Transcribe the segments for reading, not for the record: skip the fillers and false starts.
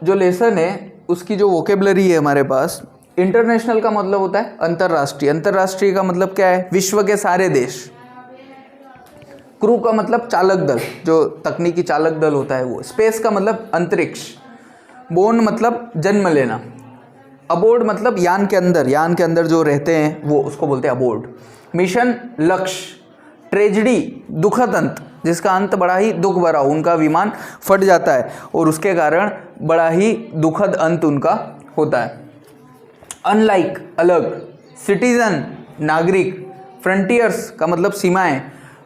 जो लेसन है उसकी जो वोकेबलरी है हमारे पास, इंटरनेशनल का मतलब होता है अंतर्राष्ट्रीय, अंतर्राष्ट्रीय का मतलब क्या है, विश्व के सारे देश। क्रू का मतलब चालक दल, जो तकनीकी चालक दल होता है वो। स्पेस का मतलब अंतरिक्ष। बोर्न मतलब जन्म लेना। अबोर्ड मतलब यान के अंदर, यान के अंदर जो रहते हैं वो, उसको बोलते हैं अबोर्ड। मिशन लक्ष्य। ट्रेजिडी दुखद अंत, जिसका अंत बड़ा ही दुख भरा हो, उनका विमान फट जाता है और उसके कारण बड़ा ही दुखद अंत उनका होता है। अनलाइक अलग। सिटीजन नागरिक। फ्रंटियर्स का मतलब सीमाएं,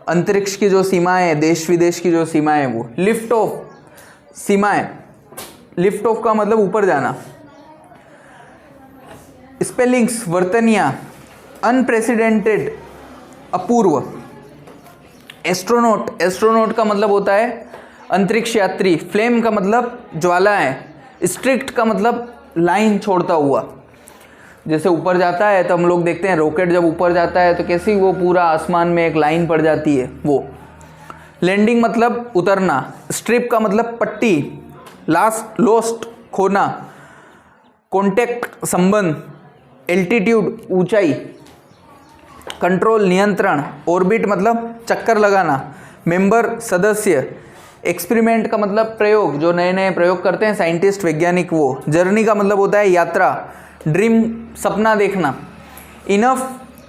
अंतरिक्ष की जो सीमाएं, देश विदेश की जो सीमाएं वो। लिफ्ट ऑफ सीमाएं, लिफ्ट ऑफ का मतलब ऊपर जाना। स्पेलिंग्स वर्तनियाँ। अनप्रेसिडेंटेड अपूर्व। एस्ट्रोनॉट, एस्ट्रोनॉट का मतलब होता है अंतरिक्ष यात्री। फ्लेम का मतलब ज्वालाएं। स्ट्रिक्ट का मतलब लाइन छोड़ता हुआ, जैसे ऊपर जाता है तो हम लोग देखते हैं रॉकेट जब ऊपर जाता है तो कैसी वो पूरा आसमान में एक लाइन पड़ जाती है वो। लैंडिंग मतलब उतरना। स्ट्रिप का मतलब पट्टी। लास्ट लोस्ट खोना। कॉन्टेक्ट संबंध। एल्टीट्यूड ऊंचाई। कंट्रोल नियंत्रण। ऑर्बिट मतलब चक्कर लगाना। मेंबर सदस्य। एक्सपेरिमेंट का मतलब प्रयोग, जो नए नए प्रयोग करते हैं साइंटिस्ट वैज्ञानिक वो। जर्नी का मतलब होता है यात्रा। ड्रीम सपना देखना। इनफ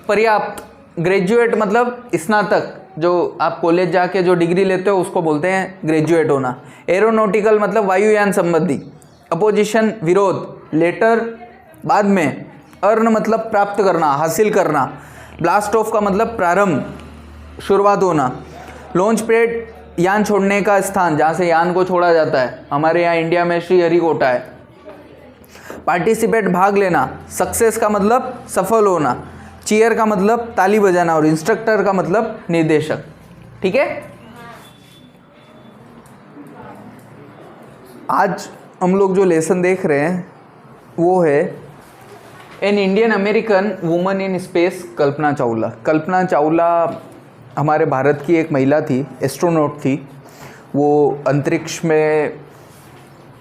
पर्याप्त। ग्रेजुएट मतलब स्नातक, जो आप कॉलेज जाके जो डिग्री लेते हो उसको बोलते हैं ग्रेजुएट होना। एरोनॉटिकल मतलब वायुयान संबंधी। अपोजिशन विरोध। लेटर बाद में। अर्न मतलब प्राप्त करना, हासिल करना। ब्लास्ट ऑफ का मतलब प्रारंभ, शुरुआत होना। लॉन्च पैड यान छोड़ने का स्थान, जहाँ से यान को छोड़ा जाता है। हमारे यहाँ इंडिया में श्रीहरिकोटा है। पार्टिसिपेट भाग लेना। सक्सेस का मतलब सफल होना। चीयर का मतलब ताली बजाना और इंस्ट्रक्टर का मतलब निर्देशक। ठीक है, आज हम लोग जो लेसन देख रहे हैं वो है an Indian American woman in space, Kalpana Chawla. Kalpana Chawla हमारे भारत की एक महिला थी, एस्ट्रोनॉट थी। वो अंतरिक्ष में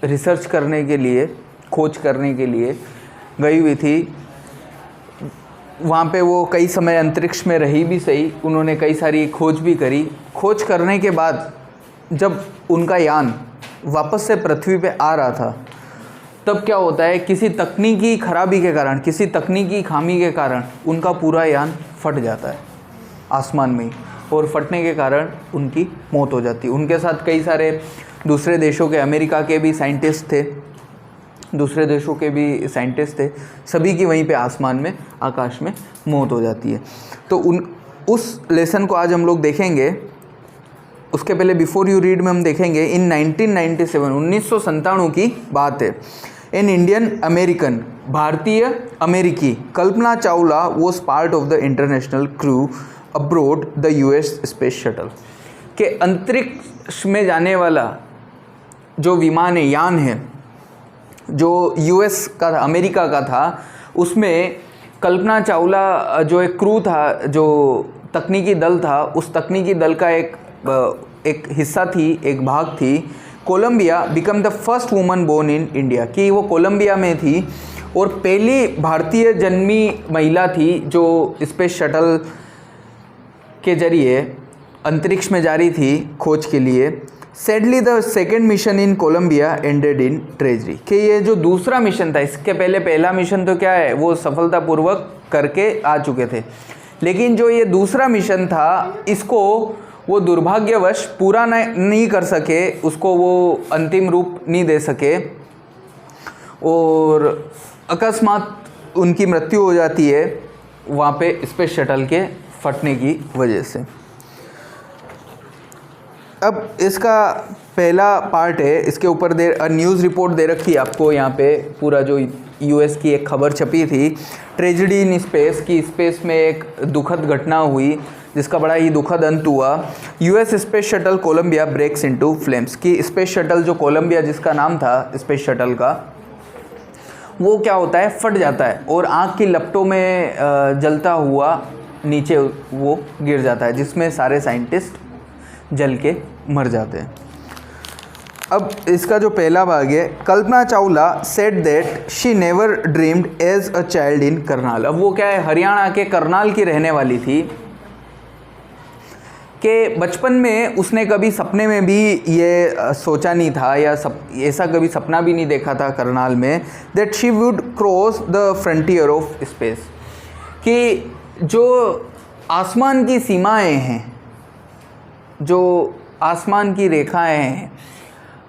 रिसर्च करने के लिए, खोज करने के लिए गई हुई थी। वहाँ पे वो कई समय अंतरिक्ष में रही भी सही, उन्होंने कई सारी खोज भी करी। खोज करने के बाद जब उनका यान वापस से पृथ्वी पे आ रहा था, तब क्या होता है, किसी तकनीकी खराबी के कारण, किसी तकनीकी खामी के कारण उनका पूरा यान फट जाता है आसमान में ही, और फटने के कारण उनकी मौत हो जाती है। उनके साथ कई सारे दूसरे देशों के, अमेरिका के भी साइंटिस्ट थे, दूसरे देशों के भी साइंटिस्ट थे, सभी की वहीं पे आसमान में, आकाश में मौत हो जाती है। तो उस लेसन को आज हम लोग देखेंगे। उसके पहले बिफोर यू रीड में हम देखेंगे इन 1997, 1997 की बात है। इन इंडियन अमेरिकन, भारतीय अमेरिकी, Kalpana Chawla was part of the international crew abroad the US space shuttle. के अंतरिक्ष में जाने वाला जो विमान है, यान है, जो यूएस का था, अमेरिका का था, उसमें कल्पना चावला जो एक क्रू था, जो तकनीकी दल था, उस तकनीकी दल का एक हिस्सा थी, एक भाग थी। Columbia become the first woman born in India, कि वो कोलंबिया में थी और पहली भारतीय जन्मी महिला थी जो स्पेस शटल के जरिए अंतरिक्ष में जा रही थी खोज के लिए। Sadly the second mission in Columbia ended in tragedy, कि ये जो दूसरा मिशन था, इसके पहले पहला मिशन तो क्या है, वो सफलतापूर्वक करके आ चुके थे, लेकिन जो ये दूसरा मिशन था, इसको वो दुर्भाग्यवश पूरा नहीं कर सके, उसको वो अंतिम रूप नहीं दे सके और अकस्मात उनकी मृत्यु हो जाती है वहाँ पे स्पेस शटल के फटने की वजह से। अब इसका पहला पार्ट है, इसके ऊपर न्यूज़ रिपोर्ट दे रखी है आपको यहाँ पे, पूरा जो यूएस की एक खबर छपी थी, ट्रेजिडी इन स्पेस, की स्पेस में एक दुखद घटना हुई जिसका बड़ा ही दुखद अंत हुआ। US space shuttle Columbia breaks into flames, की स्पेस शटल जो कोलंबिया जिसका नाम था स्पेस शटल का, वो क्या होता है, फट जाता है और आग की लपटों में जलता हुआ नीचे वो गिर जाता है, जिसमें सारे साइंटिस्ट जल के मर जाते हैं। अब इसका जो पहला भाग है, Kalpana Chawla said that she never dreamed as a child in Karnal. अब वो क्या है, हरियाणा के करनाल की रहने वाली थी, कि बचपन में उसने कभी सपने में भी ये सोचा नहीं था या ऐसा कभी सपना भी नहीं देखा था करनाल में, that she would cross the frontier of space, कि जो आसमान की सीमाएं हैं, जो आसमान की रेखाएं हैं,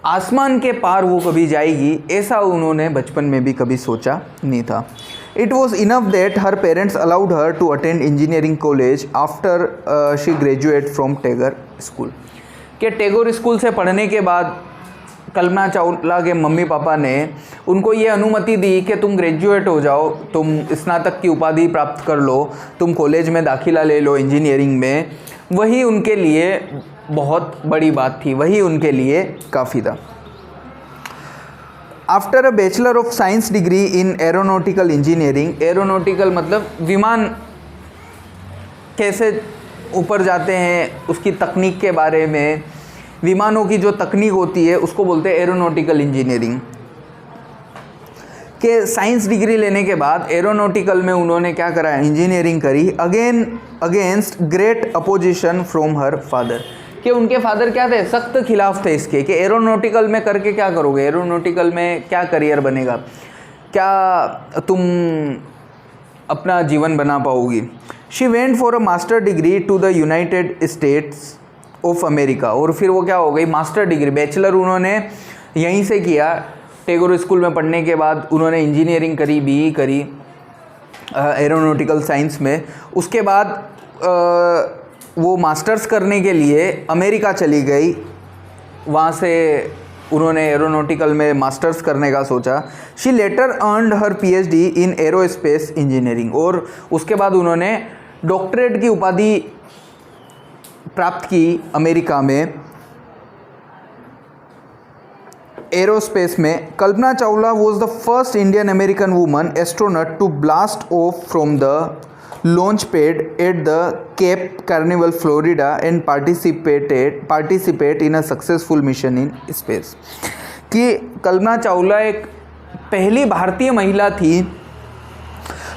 आसमान के पार वो कभी जाएगी, ऐसा उन्होंने बचपन में भी कभी सोचा नहीं था। It was enough that her parents allowed her to attend engineering college after she graduated from Tagore School। कि टैगोर स्कूल से पढ़ने के बाद कल्पना चावला के मम्मी पापा ने उनको ये अनुमति दी कि तुम ग्रेजुएट हो जाओ, तुम स्नातक की उपाधि प्राप्त कर लो, तुम कॉलेज में दाखिला ले लो इंजीनियरिंग में। वही उनके लिए बहुत बड़ी बात थी, वही उनके लिए काफ़ी था। After a bachelor of science degree in aeronautical engineering, aeronautical मतलब विमान कैसे ऊपर जाते हैं उसकी तकनीक के बारे में, विमानों की जो तकनीक होती है उसको बोलते हैं एरोनॉटिकल इंजीनियरिंग। के साइंस डिग्री लेने के बाद एरोनॉटिकल में उन्होंने क्या करा, इंजीनियरिंग करी, again against great opposition from her father. कि उनके फादर क्या थे, सख्त खिलाफ थे इसके, कि एरोनॉटिकल में करके क्या करोगे, एरोनॉटिकल में क्या करियर बनेगा, क्या तुम अपना जीवन बना पाओगी। She went for a master degree to the United States of America. और फिर वो क्या हो गई, मास्टर डिग्री, बैचलर उन्होंने यहीं से किया, टैगोर स्कूल में पढ़ने के बाद उन्होंने इंजीनियरिंग करी, बीई करी एरोनॉटिकल साइंस में। उसके बाद वो मास्टर्स करने के लिए अमेरिका चली गई, वहाँ से उन्होंने एरोनॉटिकल में मास्टर्स करने का सोचा। She later earned her PhD in aerospace engineering. और उसके बाद उन्होंने डॉक्टरेट की उपाधि प्राप्त की अमेरिका में एरोस्पेस में। Kalpana Chawla was the first Indian American woman astronaut to blast off from the launch pad at the Cape Canaveral, Florida and participate in a successful mission in space। कि कल्पना चावला एक पहली भारतीय महिला थी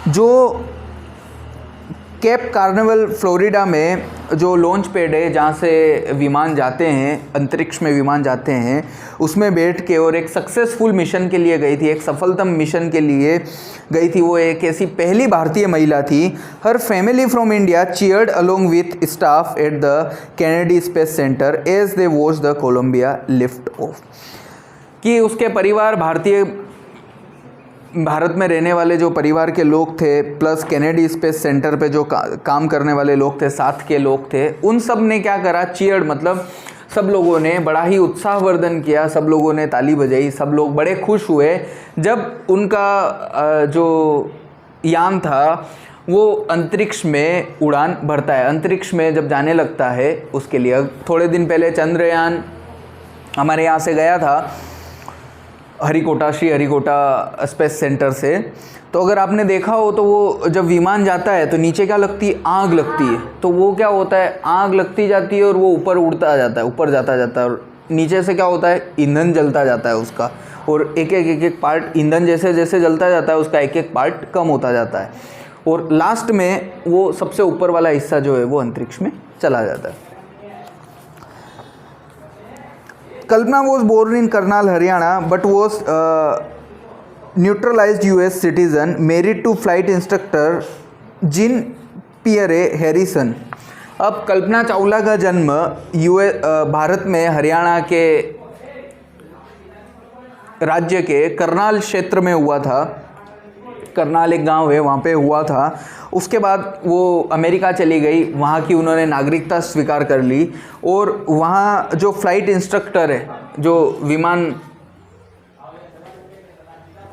जो केप कार्निवल फ्लोरिडा में जो लॉन्च पैड है जहाँ से विमान जाते हैं, अंतरिक्ष में विमान जाते हैं, उसमें बैठ के और एक सक्सेसफुल मिशन के लिए गई थी, एक सफलतम मिशन के लिए गई थी। वो एक ऐसी पहली भारतीय महिला थी। Her family from India cheered along with staff at the Kennedy Space Center as they watch the Columbia lift off. कि उसके परिवार भारत में रहने वाले जो परिवार के लोग थे, प्लस कैनेडी स्पेस सेंटर पे जो काम करने वाले लोग थे, साथ के लोग थे, उन सब ने क्या करा, चीयर्ड मतलब सब लोगों ने बड़ा ही उत्साहवर्धन किया, सब लोगों ने ताली बजाई, सब लोग बड़े खुश हुए जब उनका जो यान था वो अंतरिक्ष में उड़ान भरता है, अंतरिक्ष में जब जाने लगता है उसके लिए। थोड़े दिन पहले चंद्रयान हमारे यहाँ से गया था श्री हरिकोटा स्पेस सेंटर से। तो अगर आपने देखा हो तो वो जब विमान जाता है तो नीचे क्या लगती है, आग लगती है। तो वो क्या होता है, आग लगती जाती है और वो ऊपर उड़ता जाता है, ऊपर जाता जाता है, और नीचे से क्या होता है, ईंधन जलता जाता है उसका, और एक एक पार्ट ईंधन जैसे जैसे जलता जाता है उसका एक एक पार्ट कम होता जाता है, और लास्ट में वो सबसे ऊपर वाला हिस्सा जो है वो अंतरिक्ष में चला जाता है। Kalpana was born in Karnal, Haryana, but was neutralized US citizen, married to flight instructor Jean Pierre Harrison। अब कल्पना चावला का जन्म भारत में हरियाणा के राज्य के करनाल क्षेत्र में हुआ था। करनाल एक गांव है, वहाँ पे हुआ था। उसके बाद वो अमेरिका चली गई, वहाँ की उन्होंने नागरिकता स्वीकार कर ली, और वहाँ जो फ्लाइट इंस्ट्रक्टर है, जो विमान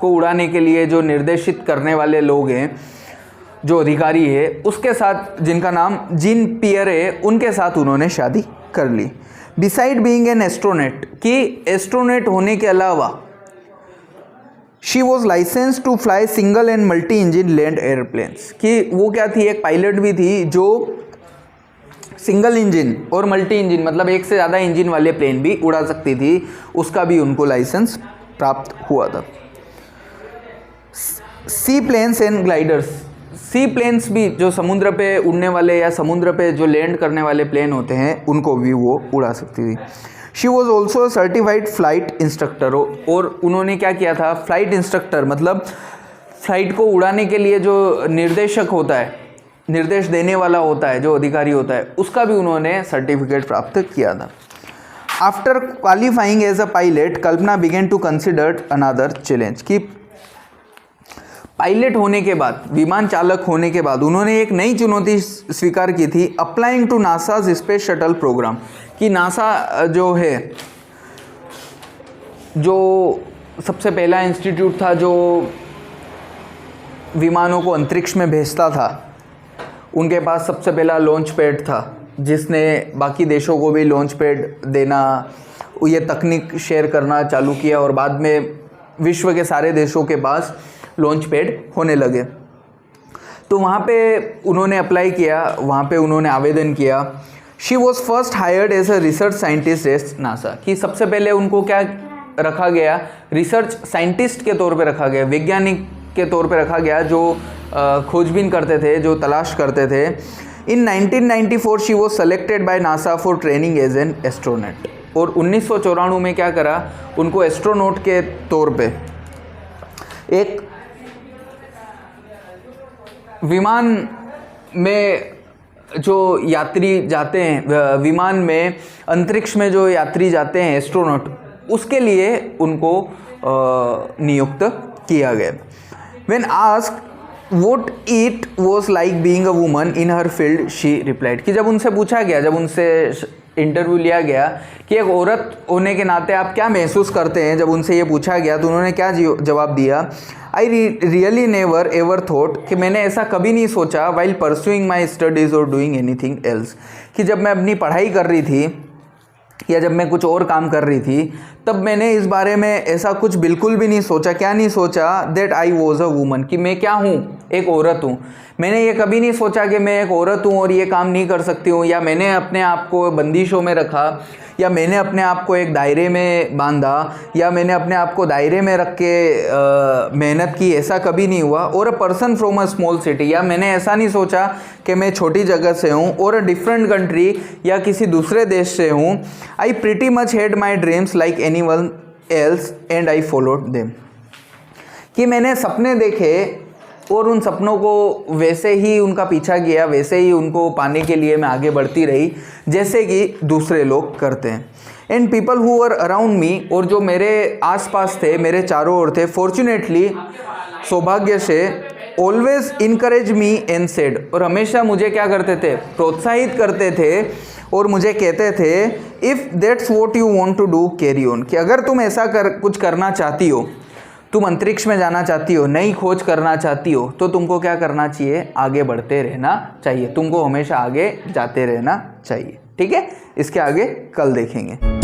को उड़ाने के लिए जो निर्देशित करने वाले लोग हैं, जो अधिकारी है, उसके साथ, जिनका नाम जीन पियर है, उनके साथ उन्होंने शादी कर ली। बिसाइड बीइंग एन एस्ट्रोनॉट, कि एस्ट्रोनॉट होने के अलावा she was licence to fly single and multi engine land airplanes, कि वो क्या थी, एक पायलट भी थी जो सिंगल इंजन और मल्टी इंजन मतलब एक से ज़्यादा इंजन वाले प्लेन भी उड़ा सकती थी, उसका भी उनको लाइसेंस प्राप्त हुआ था। Sea planes and gliders, sea planes भी जो समुद्र पे उड़ने वाले या समुद्र पे जो लैंड करने वाले प्लेन होते हैं उनको भी वो उड़ा सकती थी। She was also certified flight instructor, और उन्होंने क्या किया था, फ्लाइट इंस्ट्रक्टर मतलब फ्लाइट को उड़ाने के लिए जो निर्देशक होता है, निर्देश देने वाला होता है, जो अधिकारी होता है, उसका भी उन्होंने सर्टिफिकेट प्राप्त किया था। After qualifying as a pilot, Kalpana began to consider another challenge, कि पायलट होने के बाद, विमान चालक होने के बाद उन्होंने एक नई चुनौती स्वीकार की थी, applying to NASA's space shuttle programme, कि नासा जो है, जो सबसे पहला इंस्टीट्यूट था जो विमानों को अंतरिक्ष में भेजता था, उनके पास सबसे पहला लॉन्च पैड था जिसने बाकी देशों को भी लॉन्च पैड देना, ये तकनीक शेयर करना चालू किया, और बाद में विश्व के सारे देशों के पास लॉन्च पैड होने लगे। तो वहाँ पे उन्होंने अप्लाई किया, वहाँ पे उन्होंने आवेदन किया। She was first hired as a research scientist at NASA, कि सबसे पहले उनको क्या रखा गया, रिसर्च साइंटिस्ट के तौर पे रखा गया, वैज्ञानिक के तौर पे रखा गया, जो खोजबीन करते थे, जो तलाश करते थे। In 1994 she was selected by NASA for training as an astronaut, और 1994 में क्या करा, उनको एस्ट्रोनॉट के तौर पे एक विमान में जो यात्री जाते हैं, विमान में अंतरिक्ष में जो यात्री जाते हैं एस्ट्रोनॉट, उसके लिए उनको नियुक्त किया गया। When asked what it was like being a woman in her field, she replied, कि जब उनसे पूछा गया, जब उनसे इंटरव्यू लिया गया कि एक औरत होने के नाते आप क्या महसूस करते हैं, जब उनसे ये पूछा गया तो उन्होंने क्या जवाब दिया, I really never ever thought, कि मैंने ऐसा कभी नहीं सोचा, वाइल परस्यूइंग माई स्टडीज़ और डूइंग एनीथिंग एल्स, कि जब मैं अपनी पढ़ाई कर रही थी या जब मैं कुछ और काम कर रही थी, तब मैंने इस बारे में ऐसा कुछ बिल्कुल भी नहीं सोचा। क्या नहीं सोचा, that I was a woman, कि मैं क्या हूँ, एक औरत हूँ। मैंने ये कभी नहीं सोचा कि मैं एक औरत हूँ और ये काम नहीं कर सकती हूँ, या मैंने अपने आप को बंदिशों में रखा, या मैंने अपने आप को एक दायरे में बांधा, या मैंने अपने आप को दायरे में रख के मेहनत की, ऐसा कभी नहीं हुआ। और a person from a small city, या मैंने ऐसा नहीं सोचा कि मैं छोटी जगह से हूँ, और अ डिफरेंट कंट्री, या किसी दूसरे देश से हूँ। आई pretty much had my dreams like anyone else and I followed them, कि मैंने सपने देखे और उन सपनों को वैसे ही उनका पीछा किया, वैसे ही उनको पाने के लिए मैं आगे बढ़ती रही जैसे कि दूसरे लोग करते हैं। And people who were around me, और जो मेरे आसपास थे, मेरे चारों ओर थे, फॉर्चुनेटली, सौभाग्य से, always encourage me and said, और हमेशा मुझे क्या करते थे, प्रोत्साहित करते थे, और मुझे कहते थे, if that's what you want to do carry on, कि अगर तुम ऐसा कुछ करना चाहती हो, तुम अंतरिक्ष में जाना चाहती हो, नई खोज करना चाहती हो, तो तुमको क्या करना चाहिए, आगे बढ़ते रहना चाहिए, तुमको हमेशा आगे जाते रहना चाहिए। ठीक है, इसके आगे कल देखेंगे।